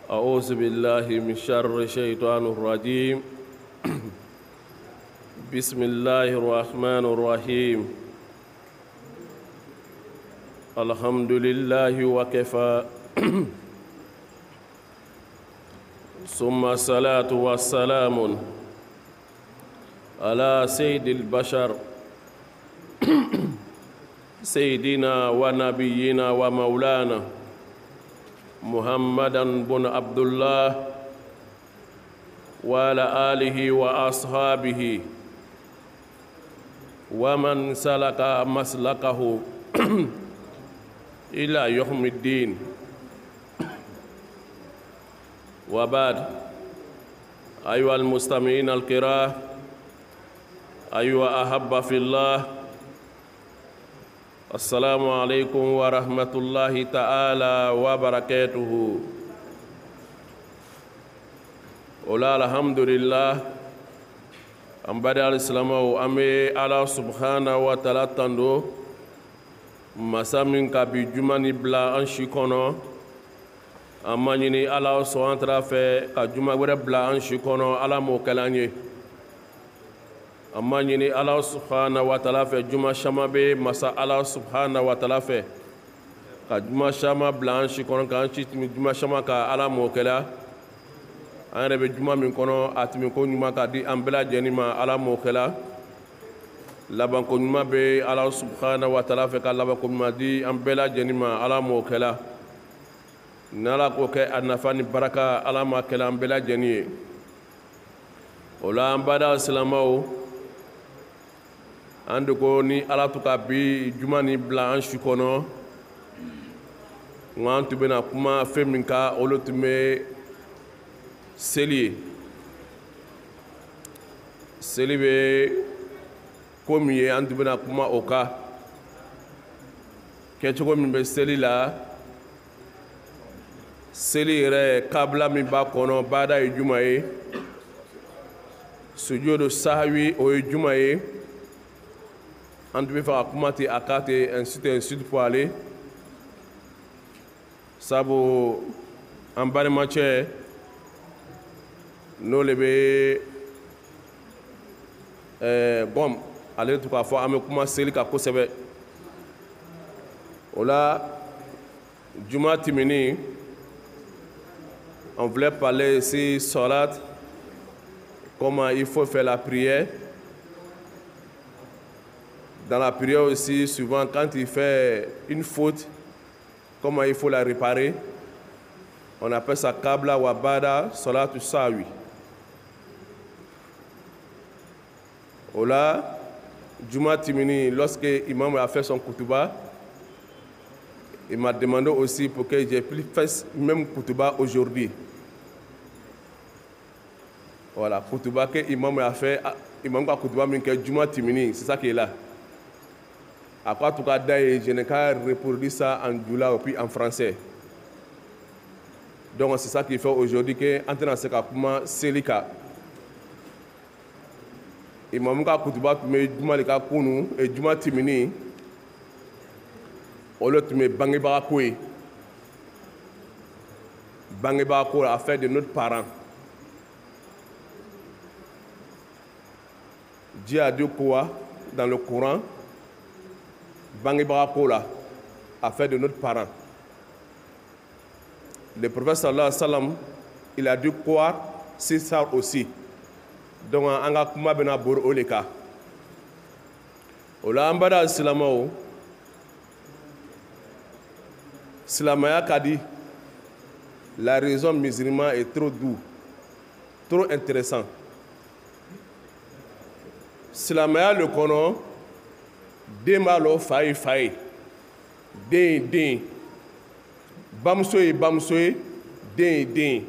أعوذ بالله من شر الشيطان الرجيم بسم الله الرحمن الرحيم الحمد لله وكفى ثم الصلاة والسلام على سيد البشر سيدنا ونبينا ومولانا محمد بن عبد الله وعلى آله وأصحابه ومن سلك مسلكه إلى يوم الدين وبعد أيها المستمعين الكرام أيها أحب في الله السلام عليكم ورحمة الله تعالى وبركاته ولا الحمد لله أم بدأ الإسلام وأمي على سبحانه وتعالى تندو مسامين كبي جماني بلا أنشيكونا أمانيني على سبحانه وتعالى كجماني بلا أنشيكونا على موكلاني amma ɲini ala subhanahu wa ta'ala fɛ juma caman bɛ masa ala subhanahu wa ta'ala fɛ ka juma caman bila an si kɔnɔ k'an si tɛmɛ juma caman ka ala mɔkɛla an yɛrɛ bɛ juma min kɔnɔ a tɛmɛ ko ɲuman ka di an bɛɛ lajɛlen ma ala mɔkɛla labanko ɲuman bɛ ala subhanahu wa ta'ala fɛ ka labanko ɲuman di an bɛɛ lajɛlen ma ala mɔkɛla ni ala k'o kɛ a nafa ni baraka ala ma kɛla an bɛɛ lajɛlen ye o la an bada silamɛw an de ko ni ala to ka bi juma ni bila an si kɔnɔ nka an tun bɛna kuma fɛn min kan olu tun bɛ seli ye seli bɛ ko min ye an tun bɛna kuma o kan kɛcogo min bɛ seli la seli yɛrɛ kabila min b'a kɔnɔ bada ye juma ye sujudu sahwi o ye juma ye an tun bɛ fɛ ka kuma ten a ka ten ainsi de suite pour aller sabu an balimacɛ n'o le bɛ bɔn ale tun k'a fɔ an bɛ kuma seli kan kosɛbɛ o la juma tɛmɛnen on voulait parler ici salat, comment il faut faire la prière. Dans la prière aussi, souvent quand il fait une faute, comment il faut la réparer. On appelle ça kabla wa bada salatu sawi. Ola, Juma Timini, lorsque l'imam a fait son kutuba, il m'a demandé aussi pour que j'ai pu faire même kutuba aujourd'hui. Voilà, kutuba que l'imam a fait, l'imam a kutuba min que Juma Timini, c'est ça qui est là. À quoi tout cas, je n'ai qu'à reproduire ça en doula et puis en français. Donc c'est ça qui fait aujourd'hui que entre dans ce cas comment selika. Imam ka kutuba mais Juma le ka kunu et Juma Timini. Olo tume bangebaga koy. Bangebaga ko affaire de notre parent. Dieu a dit quoi dans le Coran? Bangebaga ko la affaire de notre parent. Le prophète sallallahu alayhi wa sallam, il a dit quoi? C'est ça aussi. Donc on a kuma bena bor oleka. Ola ambada silamao. Silamaya kadi. La raison musulmane est trop doux, trop intéressant. Silamaya le kono demalo faye den bamsoye den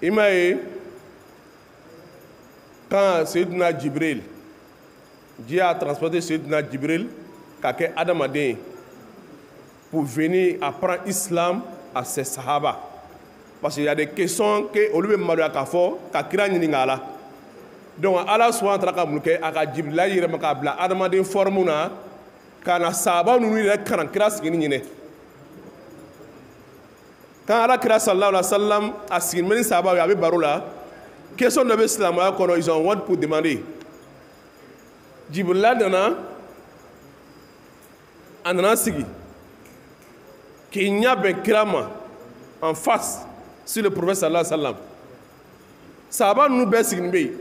imaye quand Sayyidina Jibril Dieu a transporté Sayyidina Jibril kake adamaden pour venir apprendre l'islam à ses sahaba parce qu'il y a des questions que on lui demande à kafo kakira nyingala. Donc ala subhanahu wa ta'ala mulke aka Jibril yire maka bla adamaden formuna kana sahaba nunu yɛrɛ karan kira sigini ɲinɛ quand Alakira sallallahu alayhi wa sallam a signé meni sahaba avec barola question de l'islam ils ont honte pour demander Jibril nana anana sigi qu'il n'y a ben kirama en face sur le prophète sallallahu alayhi wa sallam sahaba nous be signé be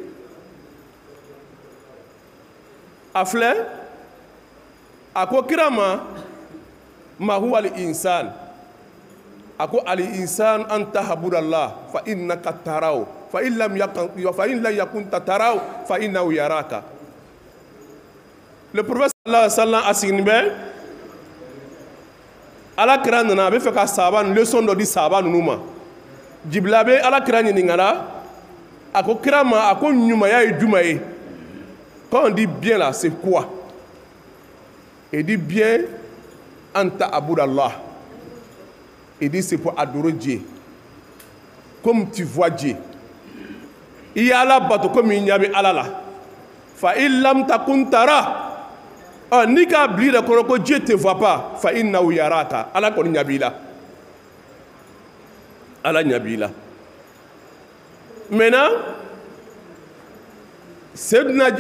afle ako kirama ma huwa al-insan ako al-insan an tahbudallah fa innaka taraw fa in lam yakun taraw fa innahu yaraka. Le prophète sallallahu alayhi wa sallam a signé Alakira nana a bɛ fɛ ka sahaba leçon dɔ di sahaba ninnu ma Jibril bɛ Alakira ɲininkala a ko kira ma a ko ɲumanya ye jumɛn ye quand on dit bien là c'est quoi? Il dit bien anta abudallah. Il dit c'est pour adorer Dieu comme tu vois Dieu. Il y a Allah bateau comme il y avait Allah là. Fa illam takun tara. Ni ka bli de ko Dieu te voit pas. Fa inna yaraka. Allah ko nyabila. Allah nyabila. Maintenant, Sayyidina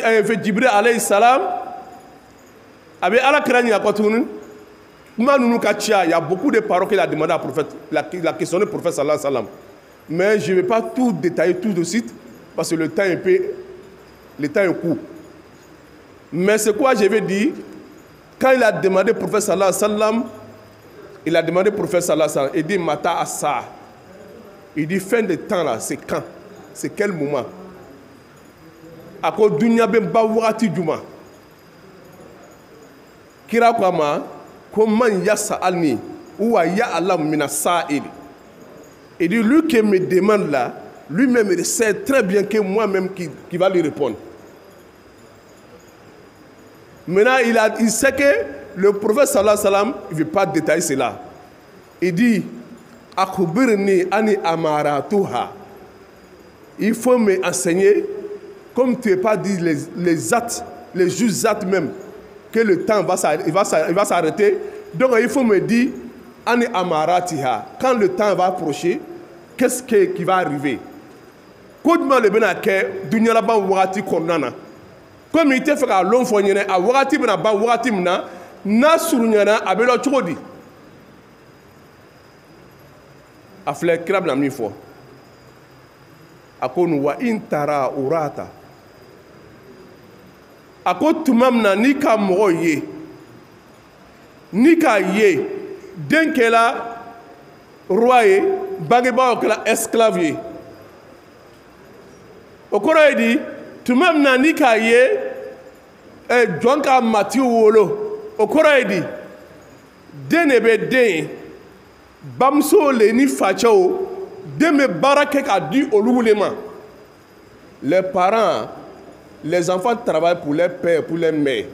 Jibril alayhi salam avec Allah krani akotun. Il y a beaucoup de paroles qu'il a demandé à prophète, la question du prophète sallallahu alayhi wa sallam. Mais je ne vais pas tout détailler tout de suite parce que le temps est court. Mais c'est quoi je vais dire? Quand il a demandé au prophète sallallahu alayhi wa sallam, il a demandé au prophète sallallahu alayhi wa sallam, il dit Mata Asa. Il dit fin de temps là, c'est quand? C'est quel moment? À quoi dunya ben bawati juma. Kira kwama comment yas'alni ou ya'lam min as-sa'il. Et dit lui qui me demande là, lui-même il sait très bien que moi-même qui va lui répondre. Maintenant il sait que le prophète sallallahu alayhi wa sallam il ne veut pas détailler cela. Il dit akhbirni ani amaratuha. Il faut me enseigner comme tu n'as pas dit les actes, les justes actes même, que le temps va s'arrêter. Donc il faut me dire, Ani amaratiha, quand le temps va approcher, qu'est-ce qui va arriver? Comme il te fait à l'homme fournir à Wagati Baba Wagatimna, Nasurunyana, Abelo Chodi. A fleur crab la mi-fois. A kon wa intara urata. A ko tumam na ni ka mɔgɔ ye ni k'a ye den kɛla roi ye bangebaaw kɛla esclave ye o kɔrɔ ye di tuma min na ni k'a ye jɔn ka matiw wolo o kɔrɔ ye di den de bɛ den ye bamuso le ni facɛw den bɛ baara kɛ k'a di olu le ma les parents. Les enfants travaillent pour les pères et pour les mères.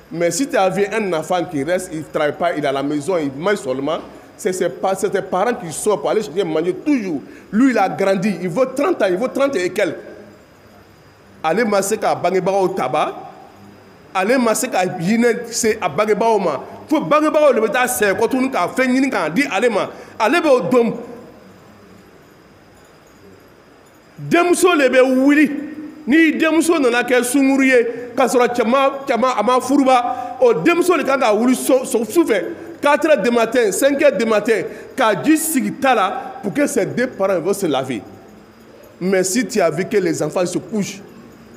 Mais si tu as vu un enfant qui reste, il ne travaille pas, il est à la maison, il mange seulement, c'est ses parents qui sortent pour aller chercher manger toujours. Lui, il a grandi, il vaut 30 ans, il vaut 30 et quelques. Allez masser à Bangeba au tabac, allez masser à Yine, c'est à Bangeba au ma. Faut Bangeba au le métal, c'est quand on a fait une quand dit allez ma, allez au dôme. Demso lebe wili. Ni demso nana kɛ sunguru ye k'a sɔrɔ cɛman a ma furuba o demso de kan ka wuli sufɛ 4 heures du matin 5 heures du matin k'a ji sigi ta la pour que ses deux parents vont se laver. Mais si tu as vu que les enfants se couchent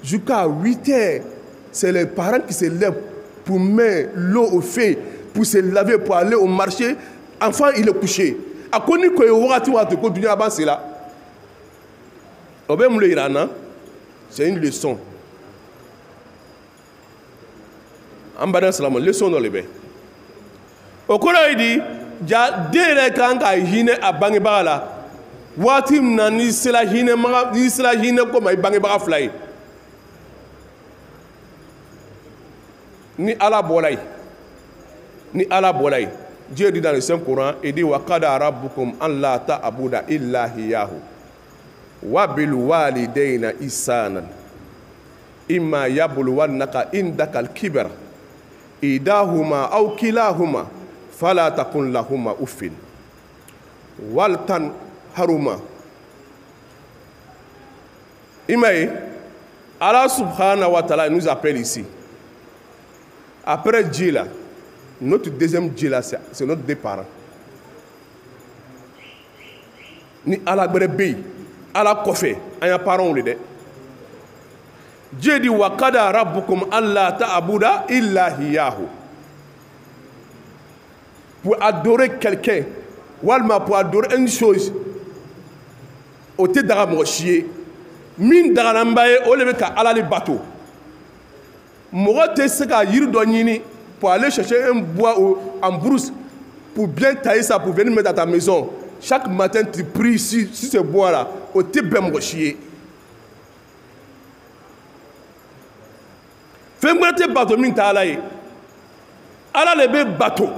jusqu'à 8 heures, c'est les parents qui se lèvent pour mettre l'eau au feu, pour se laver, pour aller au marché. Enfant, il est couché. A connu que wagati ko dunya ba sila. Obe mule irana. C'est une leçon. En bas de leçon dans le bain. Au cours il dit, ja dere kan ka hine a bangebaga la. Wati na ni sela hine ko ma bangebaga fly. Ni ala bolay. Ni ala bolay. Dieu dit dans le Saint-Coran, il dit wa qada rabbukum an la ta'budu illa iyyahu. Wabil walidayna isanan imma yablughanaka indaka al-kibar idahuma aw kilahuma fala takun lahuma uffin waltan haruma. Imae, Allah subhanahu wa ta'ala nous appelle ici. Après Dieu là, notre deuxième Dieu là, c'est notre deux parents. Ni Allah brebe, Allah kofe, aya parents le de. Dieu dit wa qada rabbukum alla ta'budu illa iyyahu. Pour adorer quelqu'un, walma pour adorer une chose, au te dara mo chier. Min dara nambaye o lebe ka ala le bateau. Mogo te se ka yiri do ñini pour aller chercher un bois en brousse pour bien tailler ça pour venir mettre dans ta maison. Chaque matin tu pries sur ce bois là, au te ben mo chier. Fais moi te bateau min ta ala ye. Ala le be bateau.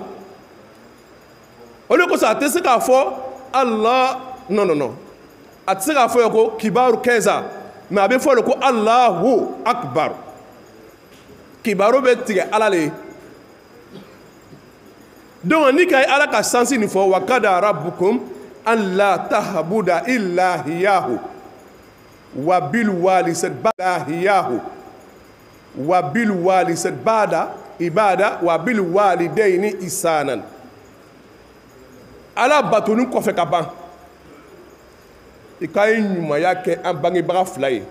O le ko ça te se ka fo Allah non. A ti se k'a fɔ ko kibaru 15 mais a bɛ fɔ ko Allahu akbar. Kibaru bɛ tigɛ ala le. Donc ni ka ala ka sansi nin fɔ wa qada rabbukum an la ta'budu illa iyyahu wa bil walisad ba'da ibada wa bil walidaini ihsanan. Ala batonu kɔfɛ ka ban. I ka ɲumanya kɛ an bangebaga fila ye.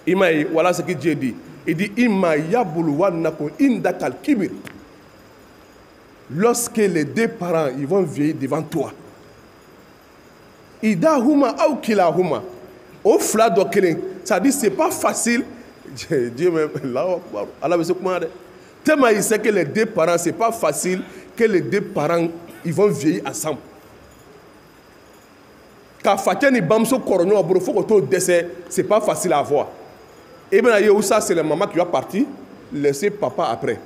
I m'a ye wala ce que Dieu dit. Il dit imma yabluwannakum indakal kibir. Lorsque les deux parents ils vont vieillir devant toi. Idahuma aw kilahuma. Au fila dɔ kelen. Ça dit c'est pas facile. Dieu même là Allah veut se commander. Tellement il sait que les deux parents c'est pas facile que les deux parents ils vont vieillir ensemble. Quand Fatani Bamso Corono Brofo décès, c'est pas facile à voir. Et bien, ça, c'est la maman qui va partir, laisser papa après.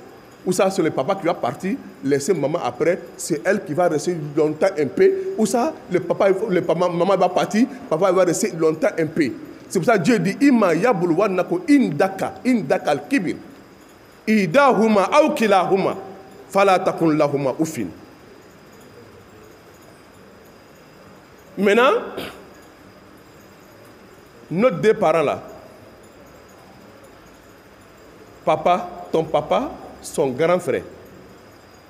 Ou ça, c'est le papa qui va partir, laisser maman après. C'est elle qui va rester longtemps un peu. Ou ça, maman va partir, papa va rester longtemps un peu. C'est pour ça que Dieu dit Ima yabluwannakum indakal kibir. Idahuma aw kilahuma fala takun lahuma ufin. Maintenant, nos deux parents là, ton papa, son grand frère,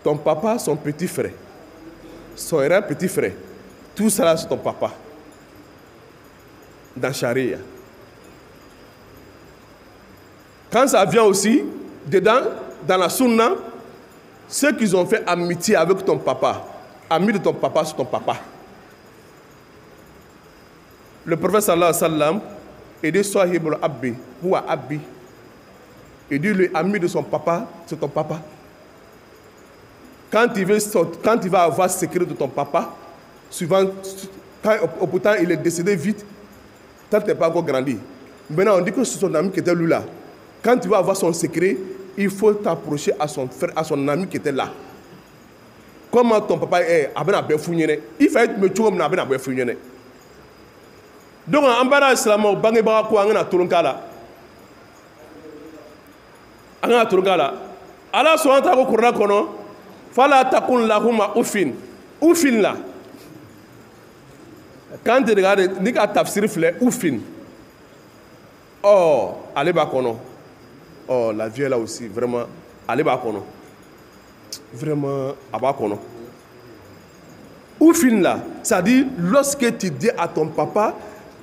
ton papa, son petit frère, son petit frère, tout ça là c'est ton papa. Dans Charia. Quand ça vient aussi, dedans, dans la sunna, ceux qui ont fait amitié avec ton papa, ami de ton papa, c'est ton papa. Le prophète sallallahu alayhi wa sallam, il dit Sahibul Abbi, huwa Abbi. Il dit le ami de son papa, c'est ton papa. Quand il va avoir le secret de ton papa, souvent, pourtant il est décédé vite, tant qu'il n'est pas encore grandi. Maintenant on dit que c'est son ami qui était lui là. Quand tu vas avoir son secret, il faut t'approcher à son frère, à son ami qui était là. Comment ton papa est, il fait me tuer comme un. Donc, en bas islam, bangebaga ko angana turunkala. Angana turunkala. Allah subhanahu wa ta'ala Qur'an kono, fala takun lahuma ufin. Ufin là. Quand tu regardes, ni ka tafsir flé ufin. Oh, allez ba kono. Oh, la vie là aussi vraiment allez ba kono. Vraiment aba kono. Ufin là, ça dit lorsque tu dis à ton papa,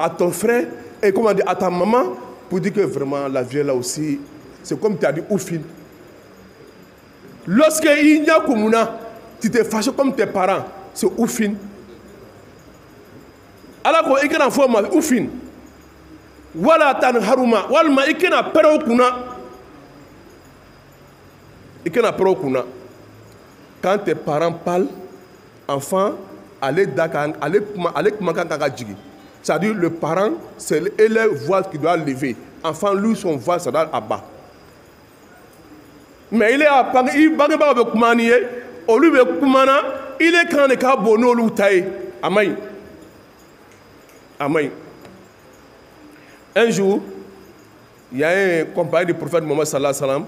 à ton frère et comment dire à ta maman pour dire que vraiment la vie là aussi c'est comme tu as dit oufin. Lorsque il y a komuna tu te fâches comme tes parents c'est oufin. Alors ko ikena forma oufin wala tan haruma walma ikena pero kuna quand tes parents parlent enfant allez comment kaka jigi. C'est-à-dire le parent, c'est le voile qui doit lever. Enfant, lui, son voile, ça doit abattre. Mais il est à Paris, il va avec Kumanié, au lieu de Kumana, il est quand les cas bono l'outaï. Amen. Amen. Un jour, il y a un compagnon du prophète Mohammed sallallahu alayhi wa sallam,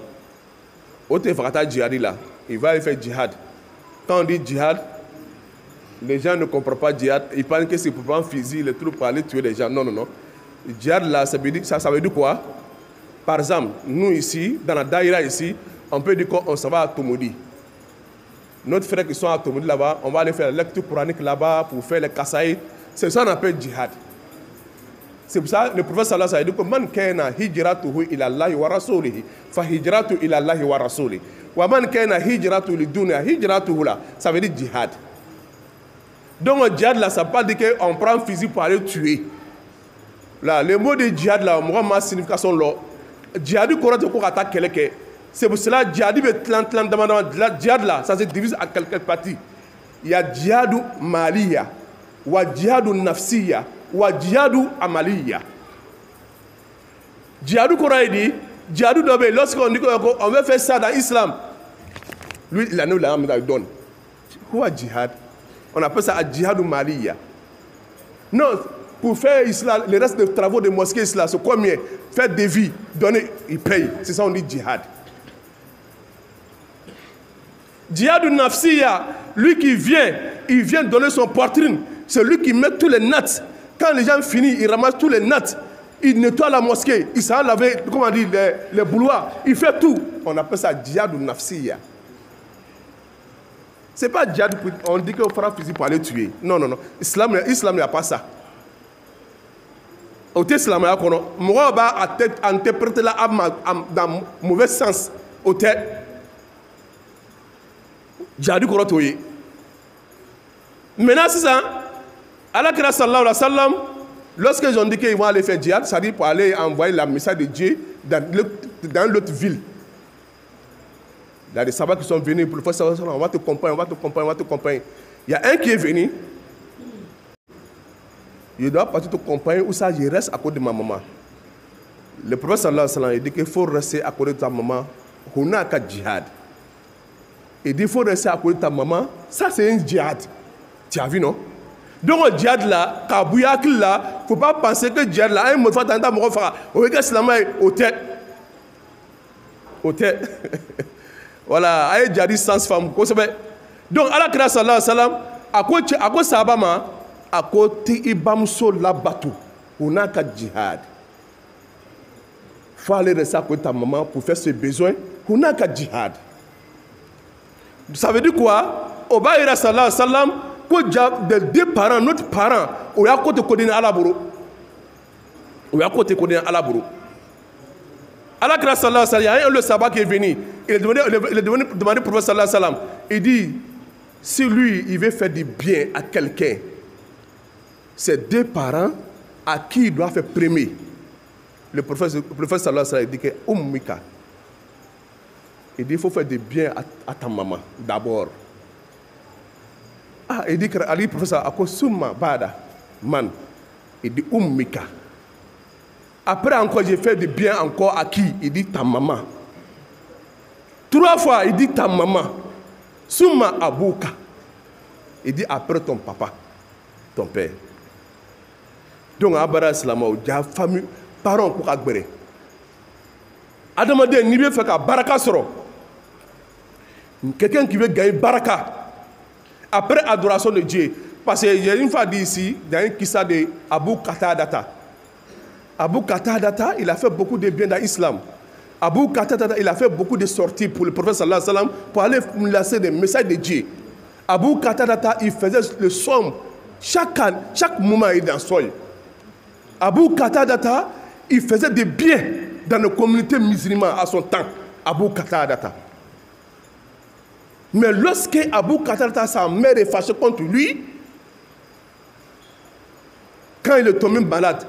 au Tefrata djihadi là, il va aller faire djihad. Quand on dit djihad, Les gens ne comprennent pas djihad. Ils pensent que c'est pour prendre fusil, les troupes pour aller tuer les gens. Non, non, non. Djihad là, ça veut dire quoi? Par exemple, nous ici, dans la daïra ici, on peut dire qu'on s'en va à Tomodi. Notre frère qui sont à Tomodi là-bas, on va aller faire la lecture coranique là-bas pour faire les kassaïd. C'est ça qu'on appelle djihad. C'est pour ça que le prophète sallallahu alayhi wa sallam dit que man kana hijratuhu ila Allah wa rasulihi fa hijratu ila Allah wa rasulihi wa man kana hijratu lidunya hijratuhu là, ça veut dire djihad. Donc le djihad là, ça ne veut pas dire qu'on prend un fusil pour aller tuer. Là, le mot de djihad là, on a une signification là. Djihad du Coran pour attaquer quelqu'un. C'est pour cela que djihad djihad là, ça se divise en quelques parties. Il y a djihad maliya, wa djihad nafsiya, wa djihad amaliya. Djihad du Coran dit, djihad d'obé, lorsqu'on dit qu'on veut faire ça dans l'islam, lui il a nous la donne. Quoi djihad? On appelle ça djihad maliya. Non, pour faire islam, le reste des travaux de mosquées islam, c'est combien? Faire des vies, donner, il paye. C'est ça on dit djihad. Djihad nafsiya, lui qui vient, il vient donner son poitrine. C'est lui qui met tous les nattes. Quand les gens finissent, il ramasse tous les nattes. Il nettoie la mosquée. Il s'en laver, comment dire, les bouloirs. Il fait tout. On appelle ça djihad nafsiya. Ce n'est pas djihad, on dit qu'on fera fusil pour aller tuer. Non, non, non. Islam n'a pas ça. Au islam, on va interpréter la dans mauvais sens. Au djihad Coran. Maintenant, c'est ça. Allah sallallahu alayhi wa sallam, lorsque j'en dis qu'ils vont aller faire djihad, ça dit pour aller envoyer le message de Dieu dans l'autre ville. Il y a des sabbats qui sont venus pour le faire sallallahu alayhi wa sallam, on va te accompagner, on va te accompagner, on va te accompagner. Il y a un qui est venu. Je dois partir te accompagner ou ça, je reste à côté de ma maman. Le prophète sallallahu alayhi wa sallam, il dit qu'il faut rester à côté de ta maman. On n'a qu'à djihad. Il dit qu'il faut rester à côté de ta maman. Ça, c'est un djihad. Tu as vu, non? Donc, le djihad là, Kabouyak là, il ne faut pas penser que le djihad là, un mot de fois, t'entends mon frère, au islam, au tête. Au tête. Voilà, un djihadiste sans femme. Donc, Allah sallallahu alayhi wa sallam, à quoi ça va, à côté Ibamso Labatou, on n'a qu'à djihad. Il faut aller rester à côté de ta maman pour faire ses besoins. On n'a qu'à djihad. Ça veut dire quoi? Obaïra sallallahu alayhi wa sallam, que des deux parents, notre parent, on a côté codé à la bourreau. On a côté codé à la bourreau. Allah sallallahu alayhi wa sallam, le sabbat qui est venu, il a demandé au prophète sallallahu alayhi wa sallam, il dit, si lui, il veut faire du bien à quelqu'un, c'est deux parents à qui il doit faire premier. Le prophète sallallahu alayhi wa sallam dit que Ummika. Il dit il faut faire du bien à ta maman d'abord. Ah, il dit que Ali professeur Ako Summa Bada Man. Il dit Ummika. Après encore, j'ai fait du bien encore à qui? Il dit ta maman. 3 fois, il dit ta maman. Summa Abuka. Il dit après ton papa, ton père. Donc, Abara Islamou, il y a famille, parents pour Agbere. Adamade, n'y veut faire qu'à Baraka Soro. Quelqu'un qui veut gagner Baraka. Après adoration de Dieu. Parce qu'il y a une fois dit ici, dans un kissa de Abu Qatadata. Abu Qatadata, il a fait beaucoup de bien dans l'islam. Abu Qatadata, il a fait beaucoup de sorties pour le prophète sallallahu alayhi wa sallam pour aller lancer des messages de Dieu. Abu Qatadata, il faisait le somme. Chaque moment, il dansait. Abu Qatadata, il faisait des biens dans nos communautés musulmanes à son temps. Abu Qatadata. Mais lorsque Abu Qatadata, sa mère est fâchée contre lui, quand il est tombé malade,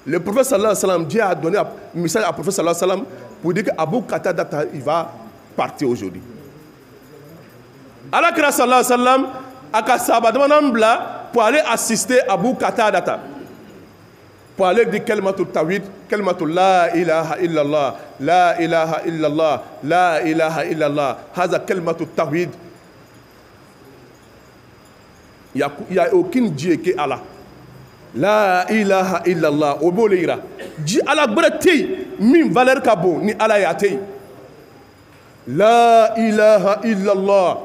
le prophète sallallahu alayhi wa sallam, Dieu a donné un message au prophète sallallahu alayhi wa sallam pour dire qu'Abu Qatadata, il va partir aujourd'hui. Allah sallallahu alayhi wa sallam a kassabadamana pour aller assister Abu Qatadata. Pour aller dire kalmatul tawhid, kalmatul la ilaha illallah, la ilaha illallah, la ilaha illallah, haza kalmatul tawhid. Il n'y a aucun Dieu qui est Allah. La ilaha illallah, au beau lira. Dieu Allah breti, min valeur kabo, ni Allah yate. La ilaha illallah.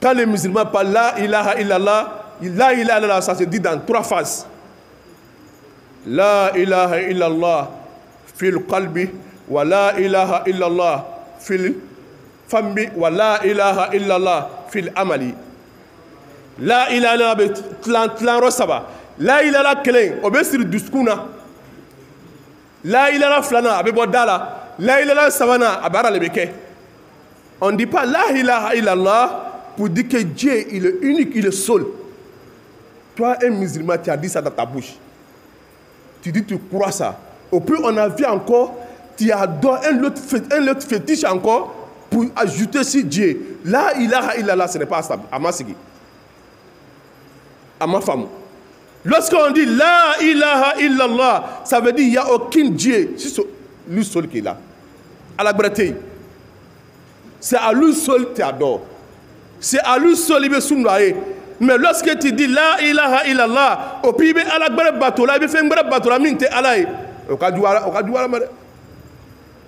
Quand les musulmans parlent la ilaha illallah, ça se dit dans 3 phases. La ilaha illallah fil qalbi, wa la ilaha illallah fil fambi, wa la ilaha illallah fil amali. La ilaha illallah tlan rosaba. La ilaha kelen, obe sur duskuna. La ilaha flana, abe bodala. La ilaha savana, abara lebeke. On ne dit pas la ilaha illallah pour dire que Dieu, il est unique, il est seul. Toi, un musulman, tu as dit ça dans ta bouche. Tu dis, tu crois ça. Au plus, on a vu encore, tu adores un autre fétiche encore pour ajouter sur Dieu. La ilaha illallah, ce n'est pas ça. À ma sigi. À ma femme. Lorsqu'on dit la ilaha illallah, ça veut dire qu'il n'y a aucun Dieu. C'est lui seul qui est là. À la breté. C'est à lui seul que tu adores. C'est à lui seul qu'il veut sounoyer. Mais lorsque tu dis la ilaha illallah, au pays à la grande bateau là, il fait un grand bateau là, mine te alay. Au cas du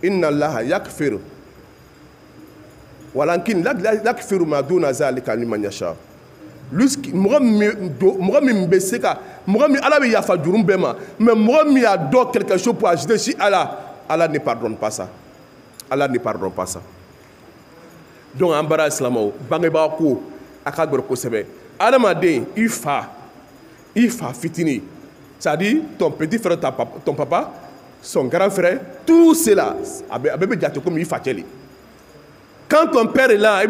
inna Allah yakfir. Walankin yakfir ma duna zalika liman yasha. Luski mi beseka, mi Allah bi yafa jurum bema, mais mi adore quelque chose pour ajouter si Allah ne pardonne pas ça. Allah ne pardonne pas ça. Donc en bara islamo, bangeba ko akagber ko sebe. Adamaden, il fa fitini. C'est-à-dire, ton petit frère, ton papa, son grand frère, tout cela, comme il fait. Quand ton père est là,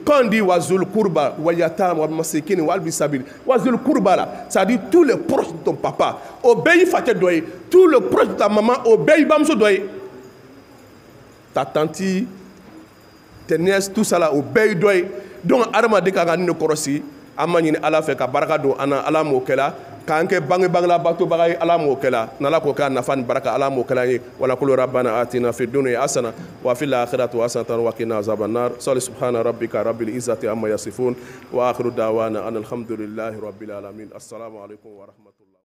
quand on dit Wazul Kurba, Wayatam, Wamasekine, Walbisabil, Wazul Kurba là, c'est-à-dire tous les proches de ton papa, obéis Faté Doye, tous les proches de ta maman, obéis Bamso Doye. Ta tante, tes nièces, tout ça là, obéis Doye. Donc, Adama de Kagani ne korosi, Amani ala fe ka baraka do ana ala mokela, kanke bangi bangla bato bagay ala mokela, nala koka nafan baraka ala mokela ye, wala kulu rabbana atina fi dunya hasana wa fil akhirati hasanatan wa qina azaban nar. Salli subhana rabbika rabbil izzati amma yasifun wa akhiru da'wana alhamdulillahi rabbil alamin. Assalamu alaikum wa rahmatullahi.